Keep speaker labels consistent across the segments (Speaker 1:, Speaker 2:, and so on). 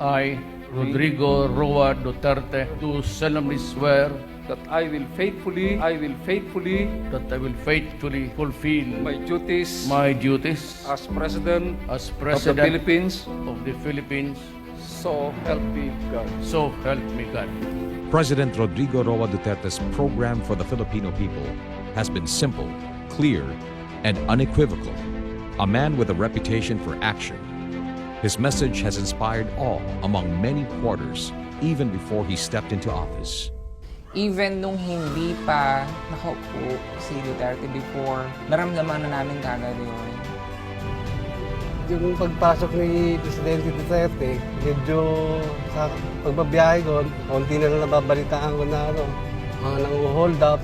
Speaker 1: I, Rodrigo Roa Duterte, do solemnly swear
Speaker 2: that I will faithfully
Speaker 1: that I will faithfully fulfill
Speaker 2: my duties
Speaker 1: my duties
Speaker 2: as President
Speaker 1: as
Speaker 2: of the
Speaker 1: President
Speaker 2: Philippines.
Speaker 1: of the Philippines.
Speaker 2: So help me God.
Speaker 1: So help me God.
Speaker 3: President Rodrigo Roa Duterte's program for the Filipino people has been simple, clear, and unequivocal. A man with a reputation for action. His message has inspired awe among many quarters even before he stepped into office.
Speaker 4: Even nung hindi pa nakaupo si Duterte before, naramdaman na namin kagad yun.
Speaker 5: Yung pagpasok ni Presidente Duterte, medyo sa pagbabiyahe ko, konti na lang nababalitaan ko na mga nang-hold up.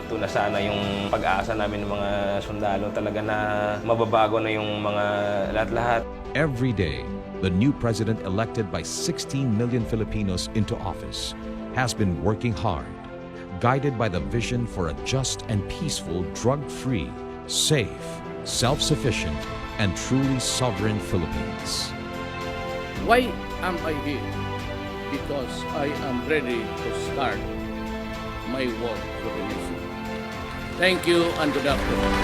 Speaker 6: Ito na sana yung pag-aasa namin ng mga sundalo talaga na mababago na yung mga lahat-lahat.
Speaker 3: Every day, the new president elected by 16 million Filipinos into office has been working hard, guided by the vision for a just and peaceful, drug-free, safe, self-sufficient, and truly sovereign Philippines.
Speaker 1: Why am I here? Because I am ready to start my work for the nation. Thank you and good afternoon.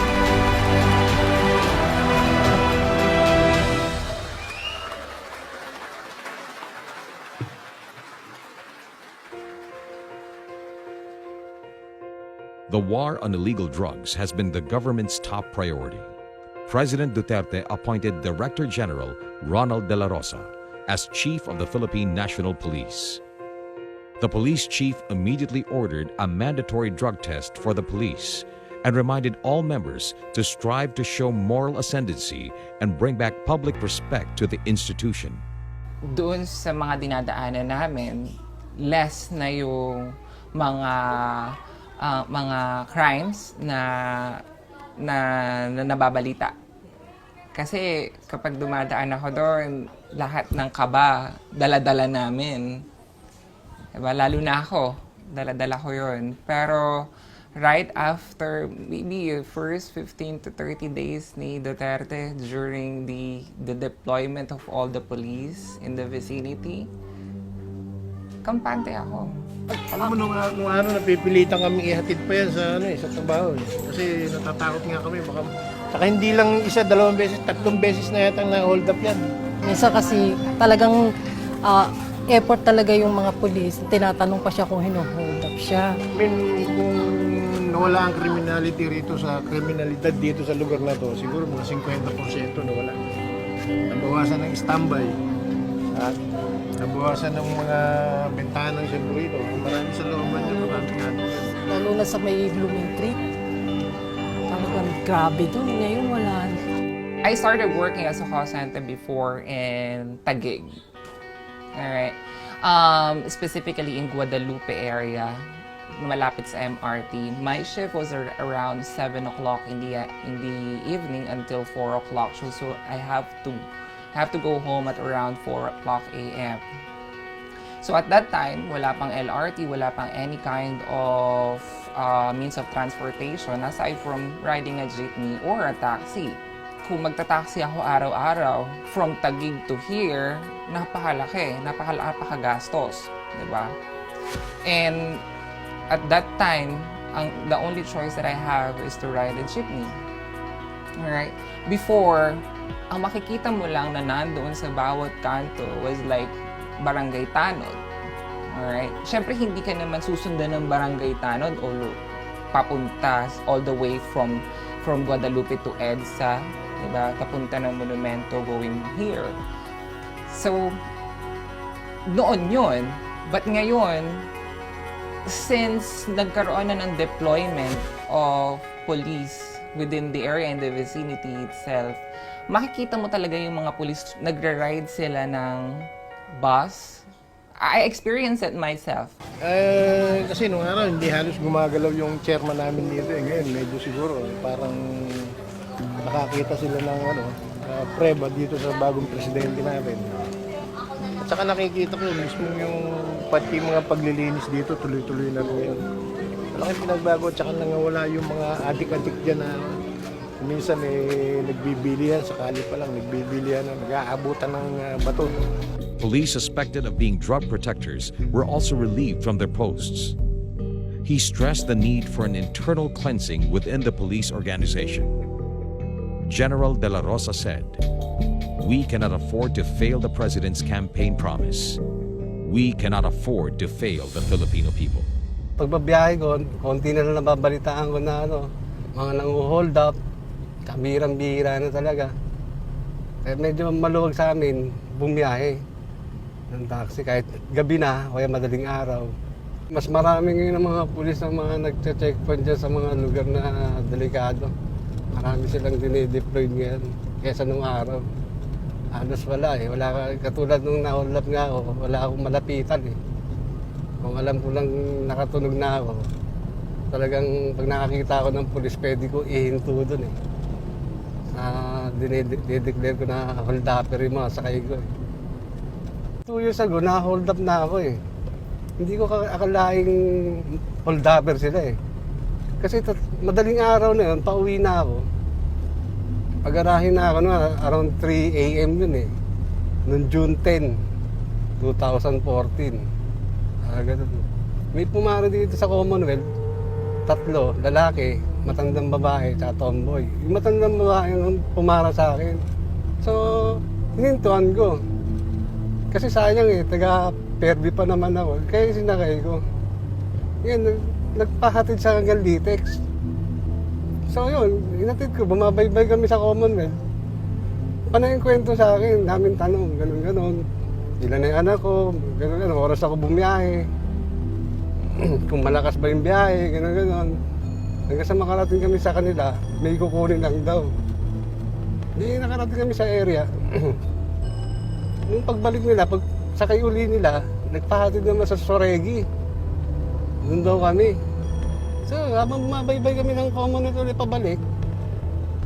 Speaker 3: The war on illegal drugs has been the government's top priority. President Duterte appointed Director General Ronald De La Rosa as Chief of the Philippine National Police. The police chief immediately ordered a mandatory drug test for the police and reminded all members to strive to show moral ascendancy and bring back public respect to the institution.
Speaker 4: Doon sa mga dinadaanan namin, less na yung mga crimes na nababalita. Kasi kapag dumadaan ako doon, lahat ng kaba, dala-dala namin. Diba? Lalo na ako, dala-dala ko yun. Pero right after, maybe first 15 to 30 days ni Duterte during the deployment of all the police in the vicinity, kampante ako.
Speaker 7: Alam mo, nung araw napipilitan kami ihatid pa yan sa trabaho. Kasi natatakot nga kami. Saka hindi lang isa, dalawang beses, tatlong beses na yata na-hold up yan.
Speaker 8: Minsan kasi talagang effort talaga yung mga pulis. Tinatanong pa siya kung hino-hold up siya.
Speaker 7: I mean, kung nawala ang criminality rito sa kriminalidad dito sa lugar na to, siguro mga 50% nawala. Nabawasan ng standby at nabawasan ng mga bentanan sa burrito. Marami sa looban niya, marami nga.
Speaker 8: Lalo na sa may blooming tree. Talagang grabe doon. Ngayon wala na.
Speaker 4: I started working as a call center before in Taguig. Alright. Specifically in Guadalupe area, malapit sa MRT. My shift was around 7 o'clock in the evening until 4 o'clock. So I have to go home at around 4 o'clock a.m. So at that time, wala pang LRT, wala pang any kind of means of transportation aside from riding a jeepney or a taxi. Kung magta-taxi ako araw-araw from Taguig to here, napakagastos, di ba? And at that time, the only choice that I have is to ride a jeepney. Alright? Before, ang makikita mo lang na nandoon sa bawat kanto was like barangay tanod. Alright? Siyempre, hindi ka naman susundan ng barangay tanod o papunta all the way from Guadalupe to EDSA, diba? Papunta ng monumento going here. So, noon yun. But ngayon, since nagkaroon na ng deployment of police within the area and the vicinity itself, makikita mo talaga yung mga police, nagra-ride sila ng bus. I experienced it myself.
Speaker 7: Kasi nung araw, hindi halos gumagalaw yung chairman namin dito. Ngayon, medyo siguro, parang nakakita sila ng preba dito sa bagong presidente natin. At saka nakikita ko mismo yung pati mga paglilinis dito, tuloy-tuloy na rin. Malaking pinagbago at saka nangawala yung mga adik-adik dyan na minsan nagbibilihan, sakali pa lang nagbibilihan na nag-aabutan ng bato.
Speaker 3: Police suspected of being drug protectors were also relieved from their posts. He stressed the need for an internal cleansing within the police organization. General De La Rosa said, "We cannot afford to fail the president's campaign promise. We cannot afford to fail the Filipino people."
Speaker 5: Pagbabiyahe ko, konti na lang nababalitaan ko na mga nang-hold up, kabirang-bihira na talaga. Kaya medyo maluwag sa amin, bumiyahe ng taxi kahit gabi na o kaya madaling araw. Mas marami ngayon ang mga pulis ang mga nagche-checkpoint dyan sa mga lugar na delikado. Marami silang dinideploy ngayon kaysa nung araw. Halos wala eh. Katulad nung na-hold up nga ako, wala akong malapitan eh. Kung alam ko lang nakatunog na ako, talagang pag nakakita ako ng pulis, pwede ko ihinto doon eh. Dinideclare ko na hold upper yung mga sakay ko eh. 2 years ago, na-hold up na ako eh. Hindi ko akalaing hold upper sila eh. Kasi madaling araw na yun, pauwi na ako. Pag-arahin na ako around 3 a.m. yun eh. Noong June 10, 2014. Ganun. May pumaro dito sa Commonwealth, 3, lalaki, matandang babae, tsaka tomboy. Yung matandang babae yung pumara sa akin. So, hinintuan ko. Kasi sayang eh, taga-perbi pa naman ako. Kaya sinakay ko. Yan, nagpahatid sa hanggang Litex. So yun, inatid ko, bumabaybay kami sa Commonwealth. Panay yung kwento sa akin, namin tanong, ganun-ganon. Ilan na yung anak ko, ganun-ganon, oras ako bumiyahe. Kung malakas ba yung biyahe, ganun-ganon. Hanggang sa makarating kami sa kanila, may kukunin lang daw. Hindi nakarating kami sa area. Nung pagbalik nila, pag sakay uli nila, nagpahatid naman sa Soregi. Doon daw kami. So, habang mabaybay kami ng Commonwealth ulit pabalik,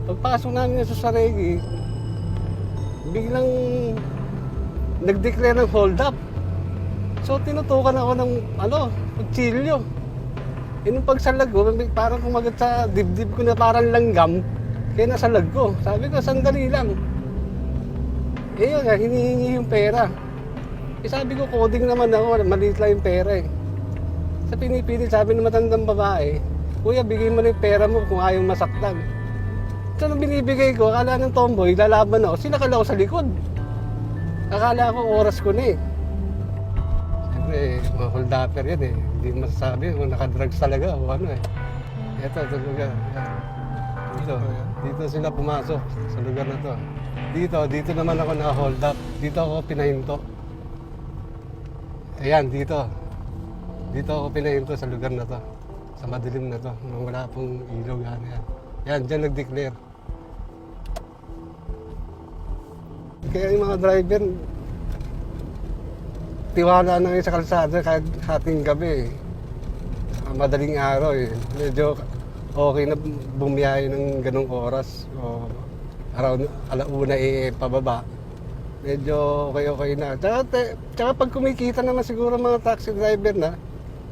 Speaker 5: pagpasok namin sa Soregi, biglang nag-declare ng hold up. So, tinutukan ako ng, kutsilyo. Nung pagsalag ko, parang kumagat sa dibdib ko na parang langgam, kaya nasalag ko. Sabi ko, sandali lang. Yun nga, hinihingi yung pera. Sabi ko, coding naman ako, maliit lang yung pera eh. Sa pinipilit, sabi ng matandang babae, "Kuya, bigay mo na yung pera mo kung ayaw masaktan." So, nung binibigay ko, akala ng tomboy, lalaban ako, sinakal ako sa likod. Akala ko, oras ko na eh. Siyempre, mga hold upper yan eh. Hindi masasabi kung nakadrugs talaga o ano eh. Ito lugar. Dito sila pumasok sa lugar na to. Dito naman ako naka-hold up. Dito ako pinahinto. Ayan, dito. Dito ako pinahinto sa lugar na to. Sa madilim na to. Nung wala pong ilaw yan. Yan, dyan nag-declare. Kaya yung mga driver, tiwala na ngayon sa kalsada kahit hating gabi. Madaling araw eh. Medyo okay na bumiyahe ng ganong oras. O around 1:00 pababa. Medyo okay na. Tsaka pag kumikita naman siguro mga taxi driver na,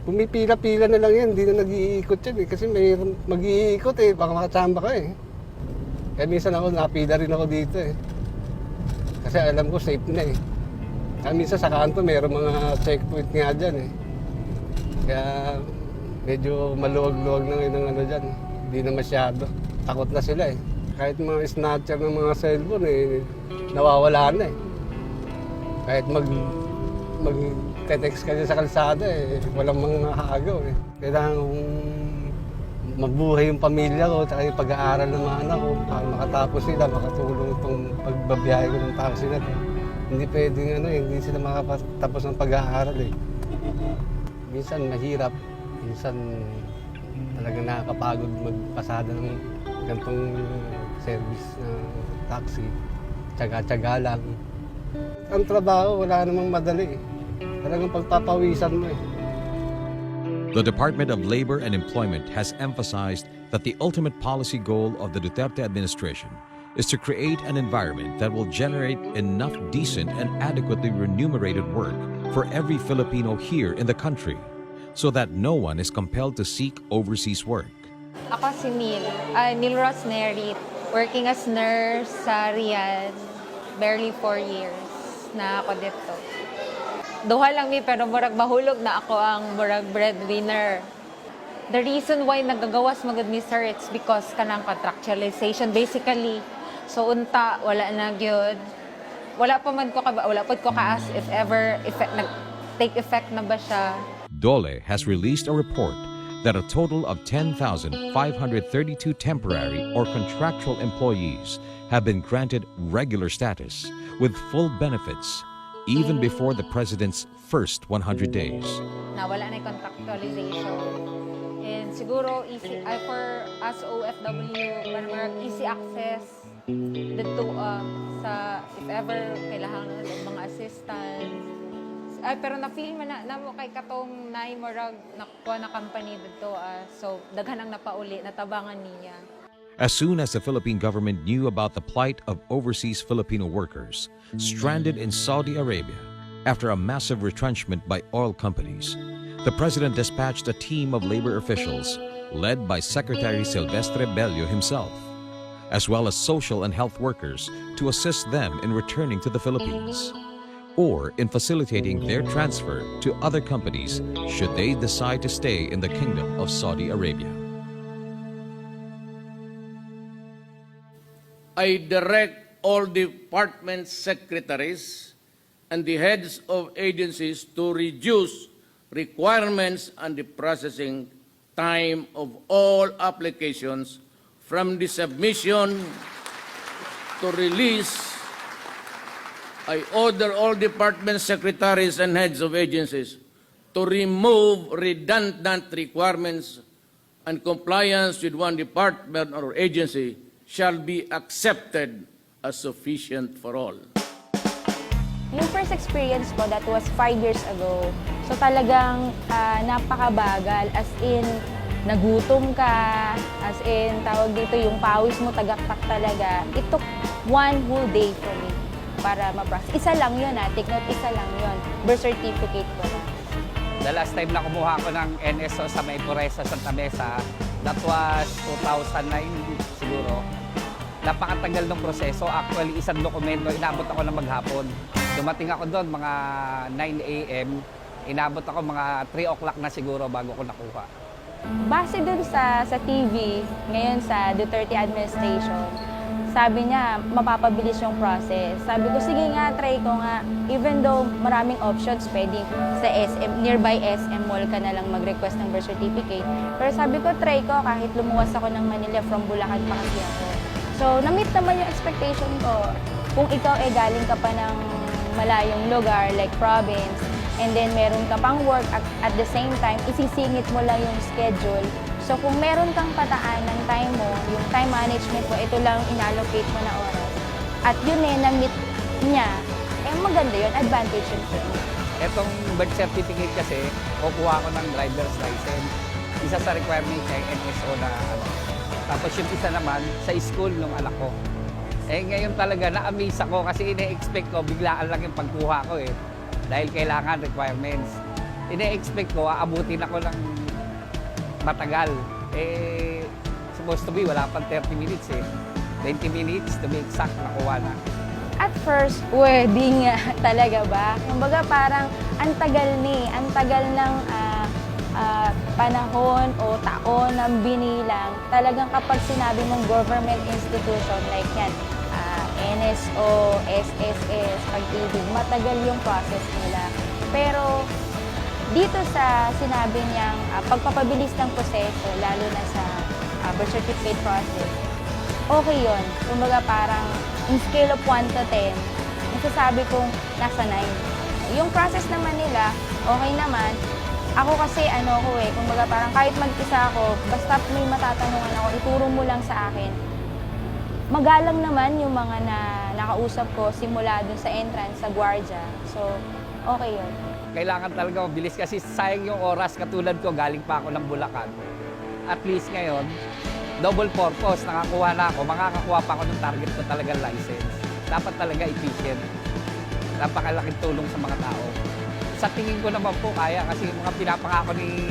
Speaker 5: pumipila-pila na lang yan, hindi na nag-iikot yan eh. Kasi may mag-iikot eh, baka makachamba ka eh. Kaya minsan ako, napila rin ako dito eh. Kasi alam ko, safe na eh. Kaya minsan sa kanto, mayroong mga checkpoint nga dyan eh. Kaya medyo maluwag-luwag na ngayon ng dyan. Hindi na masyado. Takot na sila eh. Kahit mga snatcher ng mga cellphone eh, nawawala na eh. Kahit mag-text ka sa kalsada eh, walang mga nakakagaw eh. Kailangan kong mabuhay yung pamilya ko, tsaka yung pag-aaral ng mga anak ko, para makatapos sila, makatulong itong pagbabiyahe ko ng taxi na to. Hindi pwedeng hindi sila makatapos ng pag-aaral eh. Minsan mahirap, minsan talagang nakakapagod magpasada ng ganitong service na taxi. Tsaga-tsaga lang. Ang trabaho, wala namang madali eh. Talagang pagpapawisan mo eh.
Speaker 3: The Department of Labor and Employment has emphasized that the ultimate policy goal of the Duterte administration is to create an environment that will generate enough decent and adequately remunerated work for every Filipino here in the country, so that no one is compelled to seek overseas work.
Speaker 9: Ako si Neil Rosnery, working as nurse sa Riyadh, barely 4 years. na ako dito. Duha lang mi pero murag mahulog na ako ang murag breadwinner. The reason why nagagawas magud mi sir, it's because kanang contractualization basically. So unta wala na gyud. Wala pa ko ka-ask if ever take effect na ba siya.
Speaker 3: DOLE has released a report that a total of 10,532 temporary or contractual employees have been granted regular status with full benefits even before the president's first 100 days.
Speaker 9: Na wala na yung contractualization. And siguro for us OFW, parang easy access dito sa if ever kailangan ng mga assistance. Ay, pero na-feel man na mo kay katong naimorag nakuha na company dito. So, daghan ang napauli, natabangan niya.
Speaker 3: As soon as the Philippine government knew about the plight of overseas Filipino workers stranded in Saudi Arabia after a massive retrenchment by oil companies, the president dispatched a team of labor officials led by Secretary Silvestre Bello himself, as well as social and health workers to assist them in returning to the Philippines or in facilitating their transfer to other companies should they decide to stay in the Kingdom of Saudi Arabia.
Speaker 1: I direct all department secretaries and the heads of agencies to reduce requirements and the processing time of all applications from the submission to release. I order all department secretaries and heads of agencies to remove redundant requirements, and compliance with one department or agency shall be accepted as sufficient for all.
Speaker 10: Yung first experience ko, that was 5 years ago. So talagang napakabagal, as in nagutom ka, as in tawag dito yung pawis mo tagaktak talaga. It took 1 whole day for me para ma-process. Isa lang yun take note, isa lang yun. Birth certificate ko lang.
Speaker 2: The last time na kumuha ko ng NSO sa May Pureza, Santa Mesa, that was 2009 siguro. Napakatagal ng proseso. Actually, isang dokumento, inabot ako ng maghapon. Dumating ako doon mga 9 a.m. Inabot ako mga 3 o'clock na siguro bago ko nakuha.
Speaker 10: Base dun sa TV, ngayon sa Duterte administration, sabi niya, mapapabilis yung process. Sabi ko, sige nga, try ko nga. Even though maraming options, pwede sa SM, nearby SM Mall ka na lang mag-request ng birth certificate. Pero sabi ko, try ko kahit lumuwas ako ng Manila, from Bulacan pa kasi ako. So, na-meet naman yung expectation ko. Kung ikaw galing ka pa ng malayong lugar, like province, and then meron ka pang work at the same time, isisingit mo lang yung schedule. So kung meron kang pataan ng time mo, yung time management mo, ito lang inallocate mo na oras. At yun na-meet niya, maganda yun, advantage yun for me.
Speaker 2: Etong birth certificate kasi, kukuha ko ng driver's license. Isa sa requirement niya yung NSO na Tapos yung isa naman, sa school nung anak ko. Ngayon talaga, na-amaze ako kasi ine-expect ko, biglaan lang yung pagkuha ko Dahil kailangan requirements. Ine-expect ko, aabutin ako ng matagal. Supposed to be, wala pang 30 minutes 20 minutes to be exact, nakuha na.
Speaker 10: At first, wedding talaga ba? Kumbaga parang ang tagal ng panahon o taon ng binilang. Talagang kapag sinabi mong government institution like yan, NSO, SSS, pag-ibig, matagal yung process nila. Pero dito sa sinabi niyang pagpapabilis ng proseso, lalo na sa birth certificate process, okay yun. Kumbaga parang in scale of 1 to 10, nasasabi kong nasa 9. Yung process naman nila, okay naman. Ako kasi kumbaga parang kahit mag-isa ako, basta may matatanungan ako, ituro mo lang sa akin. Magalang naman yung mga nakausap ko simula dun sa entrance, sa gwardiya. So, okay yun.
Speaker 2: Kailangan talaga mabilis kasi sayang yung oras. Katulad ko, galing pa ako ng Bulacan. At least ngayon, double purpose, nakakuha na ako. Makakakuha pa ako ng target ko talagang license. Dapat talaga efficient. Napakalaking tulong sa mga tao. Sa tingin ko naman po kaya kasi yung mga pinapangako ni